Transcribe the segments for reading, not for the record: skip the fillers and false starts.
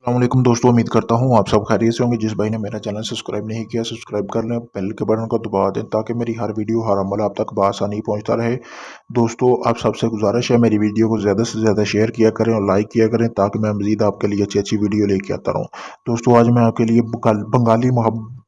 अस्सलामुअलैकुम दोस्तों, उम्मीद करता हूँ आप सब खैरियत से होंगे। जिस भाई ने मेरा चैनल सब्सक्राइब नहीं किया, सब्सक्राइब कर लें, बेल के बटन को दबा दें ताकि मेरी हर वीडियो हर अमल आप तक बआसानी पहुँचता रहे। दोस्तों, आप सबसे गुजारिश है मेरी वीडियो को ज़्यादा से ज़्यादा शेयर किया करें और लाइक किया करें ताकि मैं मज़ीद आपके लिए अच्छी अच्छी वीडियो लेके आता रहूँ। दोस्तों, आज मैं आपके लिए बंगाली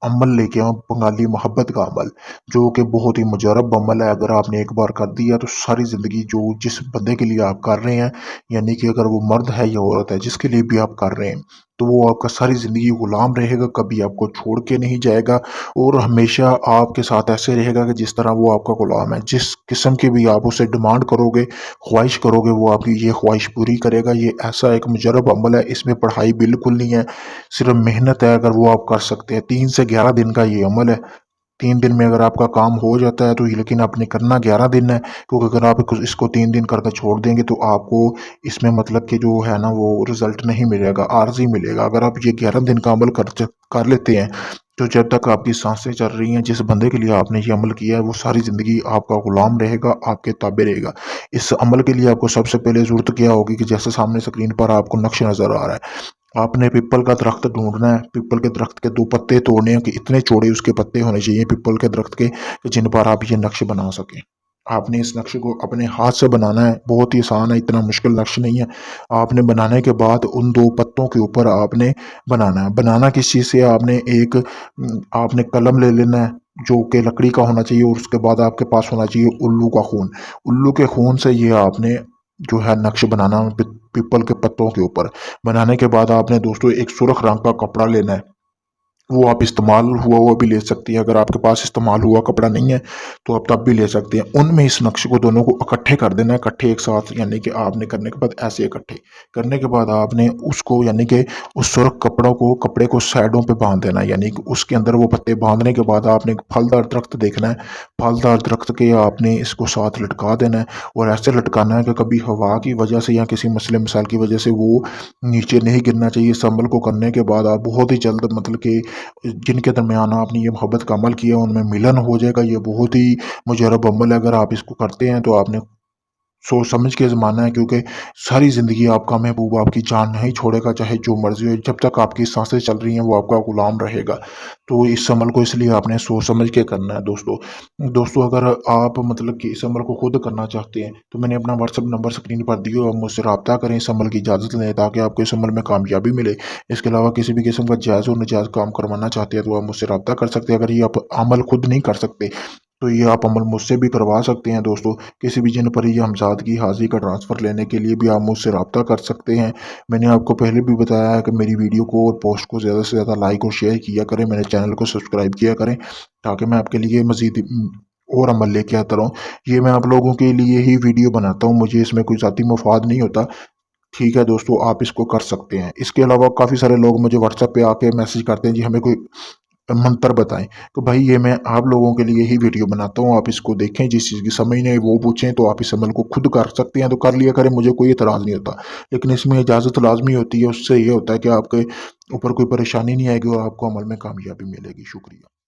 अमल लेके आऊँ, बंगाली मोहब्बत का अमल, जो कि बहुत ही मुजरब अमल है। अगर आपने एक बार कर दिया तो सारी ज़िंदगी जो जिस बंदे के लिए आप कर रहे हैं, यानी कि अगर वो मर्द है या औरत है, जिसके लिए भी आप कर रहे हैं, तो वो आपका सारी ज़िंदगी गुलाम रहेगा, कभी आपको छोड़ के नहीं जाएगा और हमेशा आपके साथ ऐसे रहेगा कि जिस तरह वो आपका गुलाम है। जिस किस्म की भी आप उसे डिमांड करोगे, ख्वाहिश करोगे, वो आपकी ये ख्वाहिश पूरी करेगा। ये ऐसा एक मुजरब अमल है, इसमें पढ़ाई बिल्कुल नहीं है, सिर्फ मेहनत है। अगर वो आप कर सकते हैं, 3 से 11 दिन का ये अमल है। 3 दिन में अगर आपका काम हो जाता है तो लेकिन आपने करना 11 दिन है, क्योंकि अगर आप इसको 3 दिन करके छोड़ देंगे तो आपको इसमें मतलब कि जो है ना वो रिजल्ट नहीं मिलेगा, आर्जी मिलेगा। अगर आप ये 11 दिन का अमल कर लेते हैं तो जब तक आपकी सांसें चल रही हैं, जिस बंदे के लिए आपने ये अमल किया है वो सारी ज़िंदगी आपका गुलाम रहेगा, आपके ताबे रहेगा। इस अमल के लिए आपको सबसे पहले ज़रूरत क्या होगी कि जैसे सामने स्क्रीन पर आपको नक्श नज़र आ रहा है, आपने पीपल का दरख्त ढूंढना है। पीपल के दरख्त के 2 पत्ते तोड़ने हैं कि इतने चौड़े उसके पत्ते होने चाहिए पीपल के दरख्त के कि जिन पर आप ये नक्श बना सकें। आपने इस नक्शे को अपने हाथ से बनाना है, बहुत ही आसान है, इतना मुश्किल नक्श नहीं है। आपने बनाने के बाद उन 2 पत्तों के ऊपर आपने बनाना है। बनाना किस चीज़ से है? आपने कलम ले लेना है जो कि लकड़ी का होना चाहिए और उसके बाद आपके पास होना चाहिए उल्लू का खून। उल्लू के खून से ये आपने जो है नक्श बनाना पीपल के पत्तों के ऊपर। बनाने के बाद आपने दोस्तों एक सुर्ख रंग का कपड़ा लेना है। वो आप इस्तेमाल हुआ भी ले सकती हैं। अगर आपके पास इस्तेमाल हुआ कपड़ा नहीं है तो आप तब भी ले सकते हैं। उनमें इस नक्शे को दोनों को इकट्ठे कर देना है, इकट्ठे एक साथ, यानी कि आपने करने के बाद ऐसे इकट्ठे करने के बाद आपने उसको यानी कि उस सुर्ख कपड़े को साइडों पे बांध देना है, यानी कि उसके अंदर वो पत्ते बांधने के बाद आपने एक फलदार दरख्त देखना है। फलदार दरख्त के आपने इसको साथ लटका देना है और ऐसे लटकाना है कि कभी हवा की वजह से या किसी मसले मिसाल की वजह से वो नीचे नहीं गिरना चाहिए। इस अमल को करने के बाद आप बहुत ही जल्द मतलब कि जिनके दरमियान आपने ये मोहब्बत का अमल किया उनमें मिलन हो जाएगा। ये बहुत ही मुजरब अमल है। अगर आप इसको करते हैं तो आपने सोच समझ के ज़माना है, क्योंकि सारी ज़िंदगी आपका महबूब आपकी जान नहीं छोड़ेगा, चाहे जो मर्ज़ी हो। जब तक आपकी साँसें चल रही हैं वो आपका गुलाम रहेगा। तो इस अमल को इसलिए आपने सोच समझ के करना है दोस्तों। दोस्तों, अगर आप मतलब कि इस अमल को खुद करना चाहते हैं तो मैंने अपना व्हाट्सएप नंबर स्क्रीन पर दिया और मुझसे रब्ता करें, इस अमल की इजाज़त लें ताकि आपको इस अमल में कामयाबी मिले। इसके अलावा किसी भी किस्म का जायज़ और नाजायज़ काम करवाना चाहते हैं तो आप मुझसे रब्ता कर सकते हैं। अगर ये आप अमल खुद नहीं कर सकते तो ये आप अमल मुझसे भी करवा सकते हैं दोस्तों। किसी भी जिन परी या हमज़ाद की हाज़िरी का ट्रांसफ़र लेने के लिए भी आप मुझसे रब्ता कर सकते हैं। मैंने आपको पहले भी बताया है कि मेरी वीडियो को और पोस्ट को ज़्यादा से ज़्यादा लाइक और शेयर किया करें, मेरे चैनल को सब्सक्राइब किया करें ताकि मैं आपके लिए मज़ीद और अमल लेके आता रहूँ। ये मैं आप लोगों के लिए ही वीडियो बनाता हूँ, मुझे इसमें कोई ज़ाती मफ़ाद नहीं होता। ठीक है दोस्तों, आप इसको कर सकते हैं। इसके अलावा काफ़ी सारे लोग मुझे व्हाट्सएप पे आके मैसेज करते हैं, जी हमें कोई मंत्र बताएँ। तो भाई ये मैं आप लोगों के लिए ही वीडियो बनाता हूँ, आप इसको देखें, जिस चीज़ की समझ नहीं आई वो पूछें, तो आप इस अमल को खुद कर सकते हैं तो कर लिया करें, मुझे कोई एतराज़ नहीं होता। लेकिन इसमें इजाज़त लाज़मी होती है, उससे ये होता है कि आपके ऊपर कोई परेशानी नहीं आएगी और आपको अमल में कामयाबी मिलेगी। शुक्रिया।